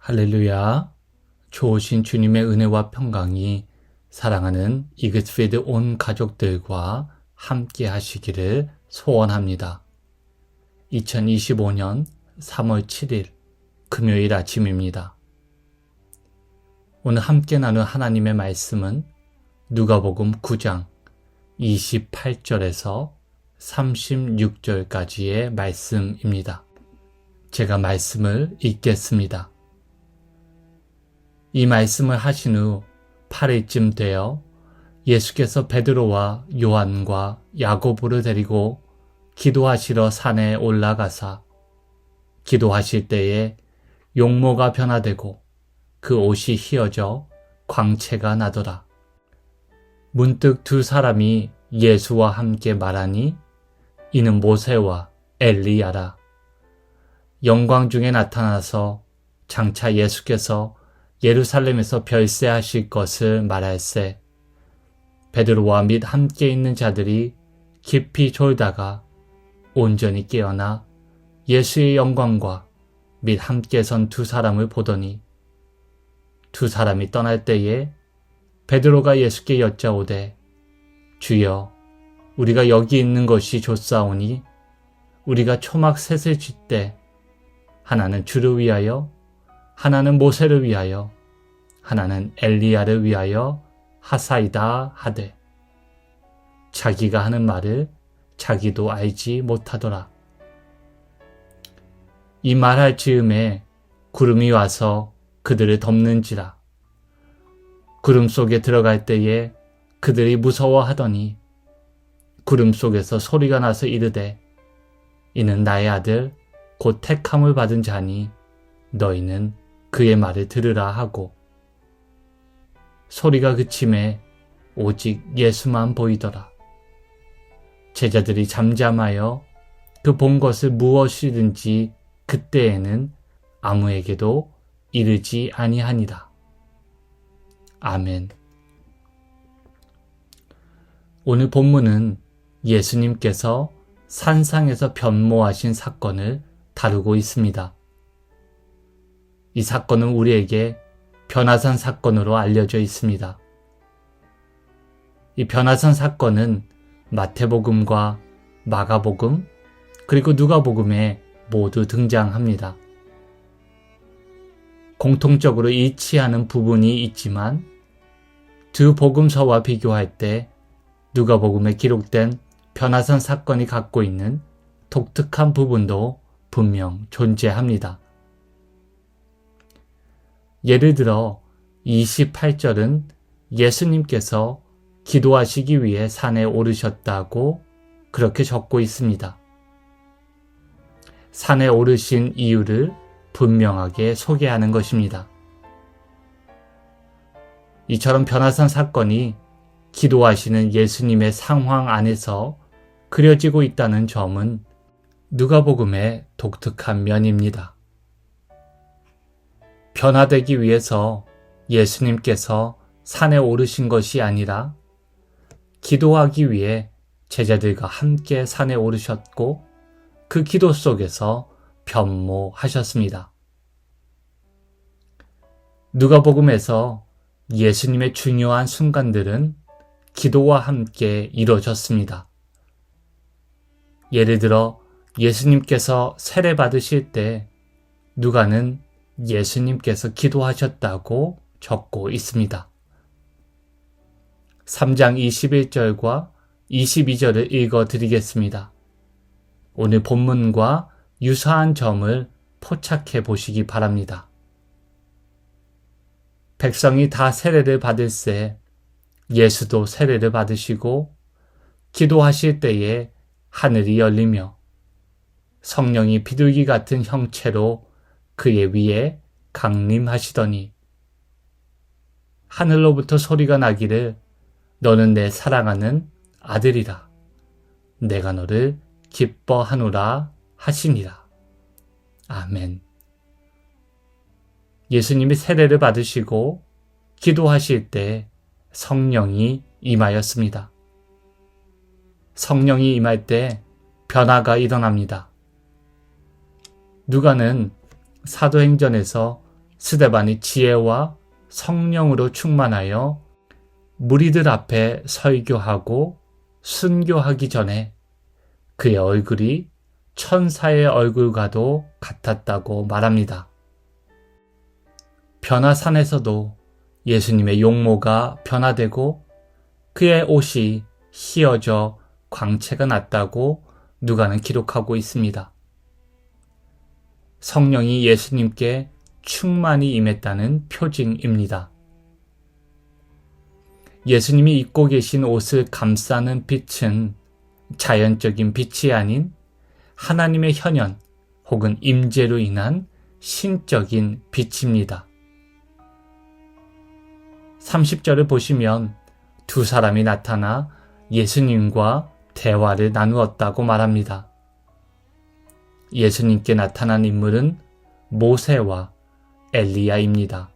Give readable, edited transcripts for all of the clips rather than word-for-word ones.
할렐루야. 좋으신 주님의 은혜와 평강이 사랑하는 이그스피드 온 가족들과 함께 하시기를 소원합니다. 2025년 3월 7일 금요일 아침입니다. 오늘 함께 나눌 하나님의 말씀은 누가복음 9장 28절에서 36절까지의 말씀입니다. 제가 말씀을 읽겠습니다. 이 말씀을 하신 후 8일쯤 되어 예수께서 베드로와 요한과 야고보를 데리고 기도하시러 산에 올라가사 기도하실 때에 용모가 변화되고 그 옷이 휘어져 광채가 나더라. 문득 두 사람이 예수와 함께 말하니 이는 모세와 엘리야라. 영광 중에 나타나서 장차 예수께서 예루살렘에서 별세하실 것을 말할세. 베드로와 및 함께 있는 자들이 깊이 졸다가 온전히 깨어나 예수의 영광과 및 함께 선 두 사람을 보더니 두 사람이 떠날 때에 베드로가 예수께 여짜오되 주여 우리가 여기 있는 것이 좋사오니 우리가 초막 셋을 짓되 하나는 주를 위하여 하나는 모세를 위하여 하나는 엘리야를 위하여 하사이다 하되 자기가 하는 말을 자기도 알지 못하더라. 이 말할 즈음에 구름이 와서 그들을 덮는지라. 구름 속에 들어갈 때에 그들이 무서워하더니 구름 속에서 소리가 나서 이르되 이는 나의 아들 곧 택함을 받은 자니 너희는 그의 말을 들으라 하고 소리가 그침에 오직 예수만 보이더라. 제자들이 잠잠하여 그 본 것을 무엇이든지 그때에는 아무에게도 이르지 아니하니라. 아멘. 오늘 본문은 예수님께서 산상에서 변모하신 사건을 다루고 있습니다. 이 사건은 우리에게 변화산 사건으로 알려져 있습니다. 이 변화산 사건은 마태복음과 마가복음 그리고 누가복음에 모두 등장합니다. 공통적으로 일치하는 부분이 있지만 두 복음서와 비교할 때 누가복음에 기록된 변화산 사건이 갖고 있는 독특한 부분도 분명 존재합니다. 예를 들어 28절은 예수님께서 기도하시기 위해 산에 오르셨다고 그렇게 적고 있습니다. 산에 오르신 이유를 분명하게 소개하는 것입니다. 이처럼 변화산 사건이 기도하시는 예수님의 상황 안에서 그려지고 있다는 점은 누가복음의 독특한 면입니다. 변화되기 위해서 예수님께서 산에 오르신 것이 아니라 기도하기 위해 제자들과 함께 산에 오르셨고 그 기도 속에서 변모하셨습니다. 누가복음에서 예수님의 중요한 순간들은 기도와 함께 이루어졌습니다. 예를 들어 예수님께서 세례 받으실 때 누가는 예수님께서 기도하셨다고 적고 있습니다. 3장 21절과 22절을 읽어드리겠습니다. 오늘 본문과 유사한 점을 포착해 보시기 바랍니다. 백성이 다 세례를 받을세 예수도 세례를 받으시고 기도하실 때에 하늘이 열리며 성령이 비둘기 같은 형체로 그의 위에 강림하시더니 하늘로부터 소리가 나기를 너는 내 사랑하는 아들이라 내가 너를 기뻐하노라 하시니라. 아멘. 예수님이 세례를 받으시고 기도하실 때 성령이 임하였습니다. 성령이 임할 때 변화가 일어납니다. 누가는 사도행전에서 스데반이 지혜와 성령으로 충만하여 무리들 앞에 설교하고 순교하기 전에 그의 얼굴이 천사의 얼굴과도 같았다고 말합니다. 변화산에서도 예수님의 용모가 변화되고 그의 옷이 휘어져 광채가 났다고 누가는 기록하고 있습니다. 성령이 예수님께 충만히 임했다는 표징입니다. 예수님이 입고 계신 옷을 감싸는 빛은 자연적인 빛이 아닌 하나님의 현현 혹은 임재로 인한 신적인 빛입니다. 30절을 보시면 두 사람이 나타나 예수님과 대화를 나누었다고 말합니다. 예수님께 나타난 인물은 모세와 엘리야입니다.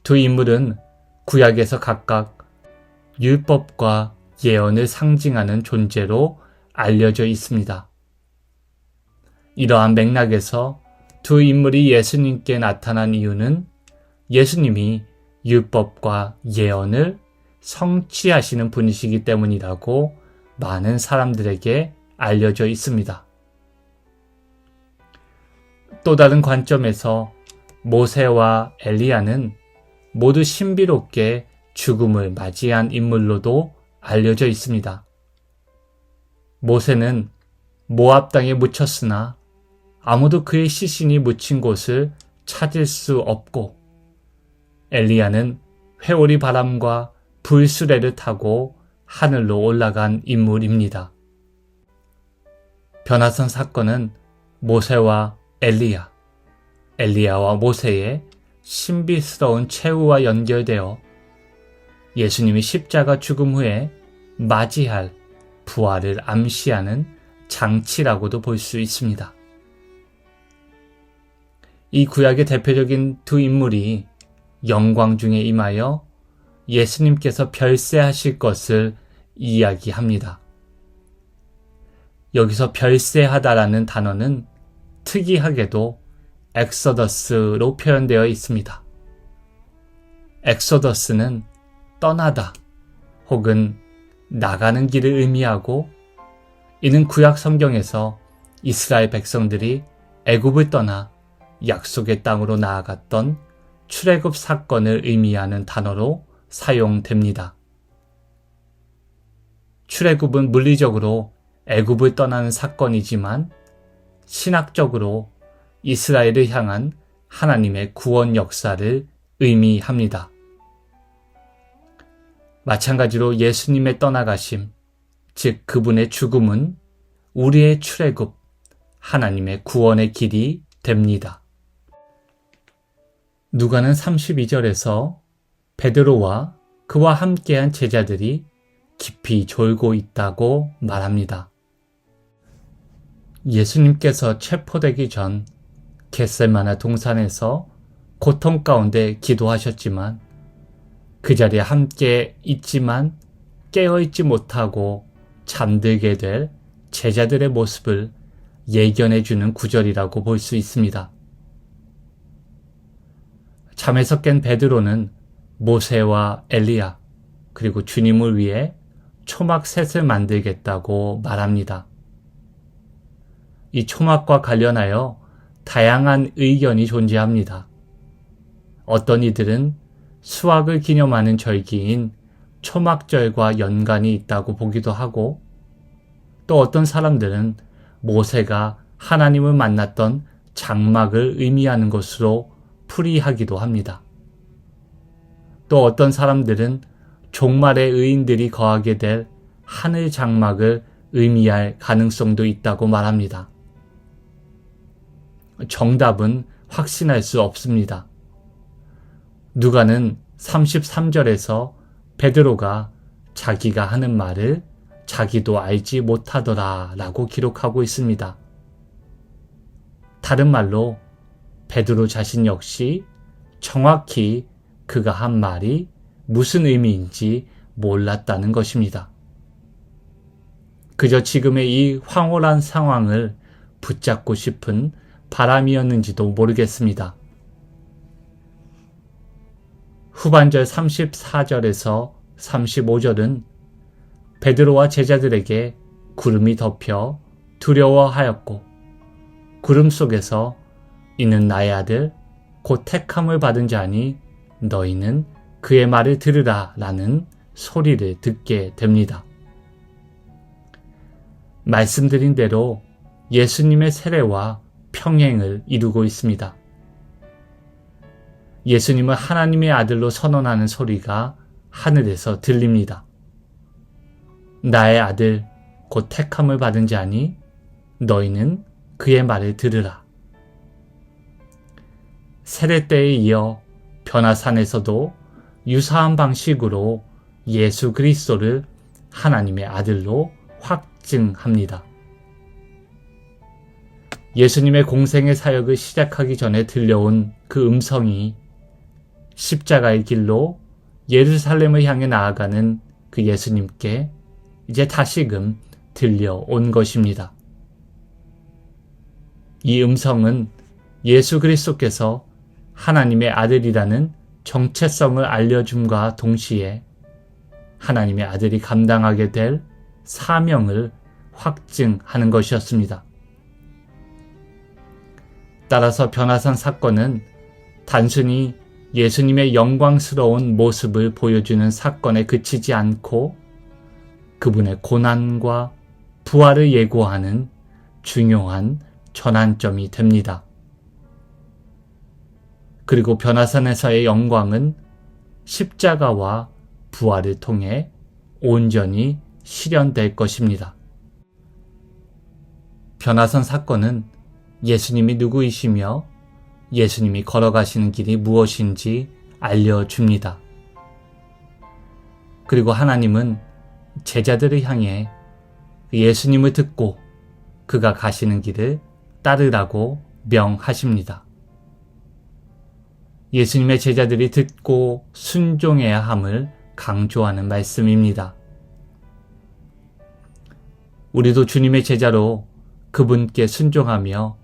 두 인물은 구약에서 각각 율법과 예언을 상징하는 존재로 알려져 있습니다. 이러한 맥락에서 두 인물이 예수님께 나타난 이유는 예수님이 율법과 예언을 성취하시는 분이시기 때문이라고 많은 사람들에게 알려져 있습니다. 또 다른 관점에서 모세와 엘리야는 모두 신비롭게 죽음을 맞이한 인물로도 알려져 있습니다. 모세는 모압 땅에 묻혔으나 아무도 그의 시신이 묻힌 곳을 찾을 수 없고, 엘리야는 회오리 바람과 불수레를 타고 하늘로 올라간 인물입니다. 변화선 사건은 모세와 엘리야, 엘리야와 모세의 신비스러운 최후와 연결되어 예수님이 십자가 죽음 후에 맞이할 부활을 암시하는 장치라고도 볼 수 있습니다. 이 구약의 대표적인 두 인물이 영광 중에 임하여 예수님께서 별세하실 것을 이야기합니다. 여기서 별세하다라는 단어는 특이하게도 엑소더스로 표현되어 있습니다. 엑소더스는 떠나다 혹은 나가는 길을 의미하고, 이는 구약 성경에서 이스라엘 백성들이 애굽을 떠나 약속의 땅으로 나아갔던 출애굽 사건을 의미하는 단어로 사용됩니다. 출애굽은 물리적으로 애굽을 떠나는 사건이지만 신학적으로 이스라엘을 향한 하나님의 구원 역사를 의미합니다. 마찬가지로 예수님의 떠나가심, 즉 그분의 죽음은 우리의 출애굽, 하나님의 구원의 길이 됩니다. 누가는 32절에서 베드로와 그와 함께한 제자들이 깊이 졸고 있다고 말합니다. 예수님께서 체포되기 전 겟세마네 동산에서 고통 가운데 기도하셨지만, 그 자리에 함께 있지만 깨어있지 못하고 잠들게 될 제자들의 모습을 예견해주는 구절이라고 볼 수 있습니다. 잠에서 깬 베드로는 모세와 엘리야 그리고 주님을 위해 초막셋을 만들겠다고 말합니다. 이 초막과 관련하여 다양한 의견이 존재합니다. 어떤 이들은 수확을 기념하는 절기인 초막절과 연관이 있다고 보기도 하고, 또 어떤 사람들은 모세가 하나님을 만났던 장막을 의미하는 것으로 풀이하기도 합니다. 또 어떤 사람들은 종말의 의인들이 거하게 될 하늘 장막을 의미할 가능성도 있다고 말합니다. 정답은 확신할 수 없습니다. 누가는 33절에서 베드로가 자기가 하는 말을 자기도 알지 못하더라 라고 기록하고 있습니다. 다른 말로 베드로 자신 역시 정확히 그가 한 말이 무슨 의미인지 몰랐다는 것입니다. 그저 지금의 이 황홀한 상황을 붙잡고 싶은 바람이었는지도 모르겠습니다. 후반절 34절에서 35절은 베드로와 제자들에게 구름이 덮여 두려워하였고 구름 속에서 이는 나의 아들 곧 택함을 받은 자니 너희는 그의 말을 들으라 라는 소리를 듣게 됩니다. 말씀드린 대로 예수님의 세례와 평행을 이루고 있습니다. 예수님을 하나님의 아들로 선언하는 소리가 하늘에서 들립니다. 나의 아들 곧 택함을 받은 자니 너희는 그의 말을 들으라. 세례 때에 이어 변화산에서도 유사한 방식으로 예수 그리스도를 하나님의 아들로 확증합니다. 예수님의 공생의 사역을 시작하기 전에 들려온 그 음성이 십자가의 길로 예루살렘을 향해 나아가는 그 예수님께 이제 다시금 들려온 것입니다. 이 음성은 예수 그리스도께서 하나님의 아들이라는 정체성을 알려줌과 동시에 하나님의 아들이 감당하게 될 사명을 확증하는 것이었습니다. 따라서 변화산 사건은 단순히 예수님의 영광스러운 모습을 보여주는 사건에 그치지 않고 그분의 고난과 부활을 예고하는 중요한 전환점이 됩니다. 그리고 변화산에서의 영광은 십자가와 부활을 통해 온전히 실현될 것입니다. 변화산 사건은 예수님이 누구이시며 예수님이 걸어가시는 길이 무엇인지 알려줍니다. 그리고 하나님은 제자들을 향해 예수님을 듣고 그가 가시는 길을 따르라고 명하십니다. 예수님의 제자들이 듣고 순종해야 함을 강조하는 말씀입니다. 우리도 주님의 제자로 그분께 순종하며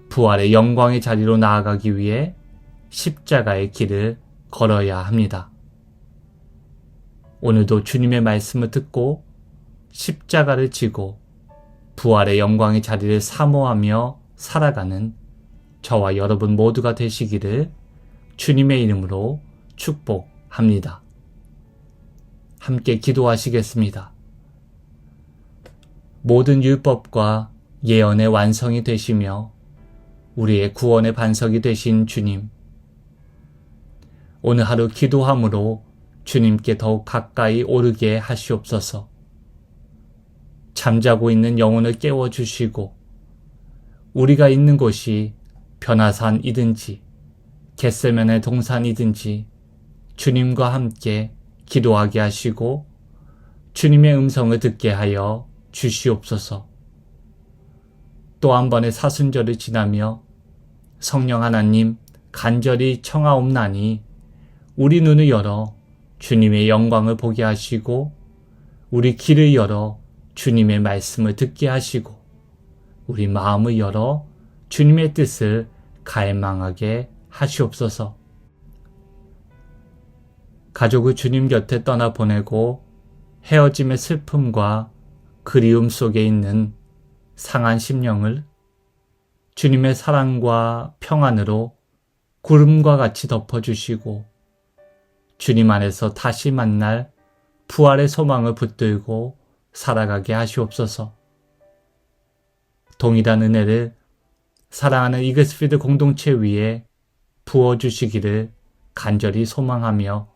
부활의 영광의 자리로 나아가기 위해 십자가의 길을 걸어야 합니다. 오늘도 주님의 말씀을 듣고 십자가를 지고 부활의 영광의 자리를 사모하며 살아가는 저와 여러분 모두가 되시기를 주님의 이름으로 축복합니다. 함께 기도하시겠습니다. 모든 율법과 예언의 완성이 되시며 우리의 구원의 반석이 되신 주님, 오늘 하루 기도함으로 주님께 더욱 가까이 오르게 하시옵소서. 잠자고 있는 영혼을 깨워주시고 우리가 있는 곳이 변화산이든지 겟세마네 동산이든지 주님과 함께 기도하게 하시고 주님의 음성을 듣게 하여 주시옵소서. 또 한 번의 사순절을 지나며 성령 하나님 간절히 청하옵나니 우리 눈을 열어 주님의 영광을 보게 하시고 우리 귀를 열어 주님의 말씀을 듣게 하시고 우리 마음을 열어 주님의 뜻을 갈망하게 하시옵소서. 가족을 주님 곁에 떠나보내고 헤어짐의 슬픔과 그리움 속에 있는 상한 심령을 주님의 사랑과 평안으로 구름과 같이 덮어주시고 주님 안에서 다시 만날 부활의 소망을 붙들고 살아가게 하시옵소서. 동일한 은혜를 사랑하는 이글스필드 공동체 위에 부어주시기를 간절히 소망하며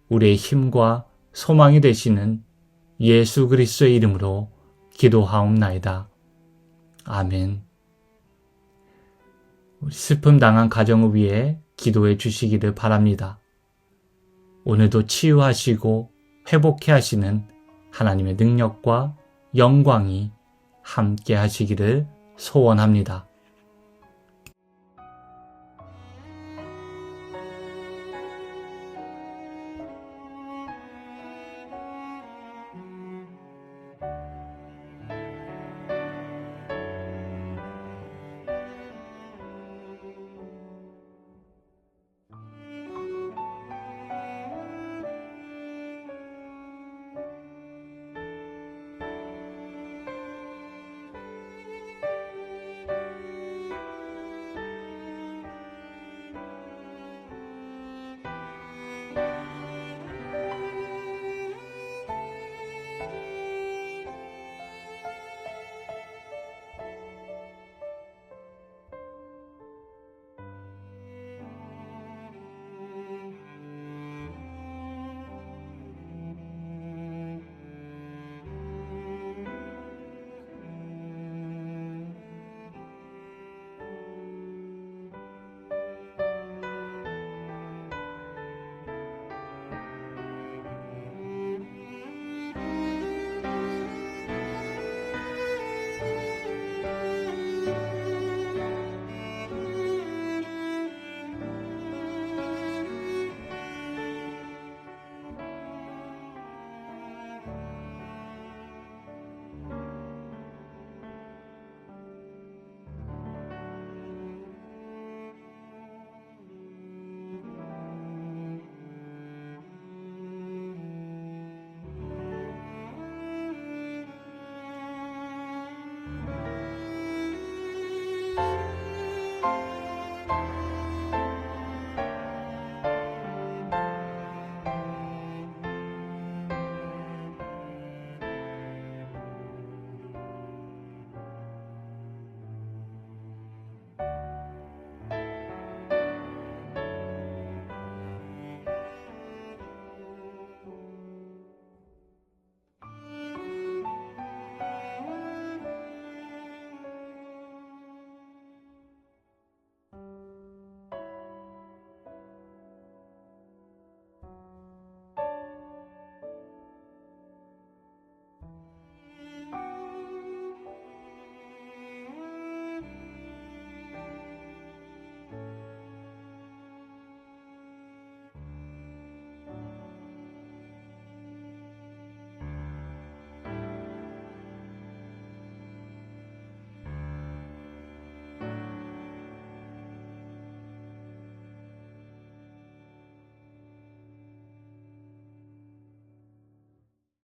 우리의 힘과 소망이 되시는 예수 그리스도의 이름으로 기도하옵나이다. 아멘. 우리 슬픔 당한 가정을 위해 기도해 주시기를 바랍니다. 오늘도 치유하시고 회복해 하시는 하나님의 능력과 영광이 함께 하시기를 소원합니다.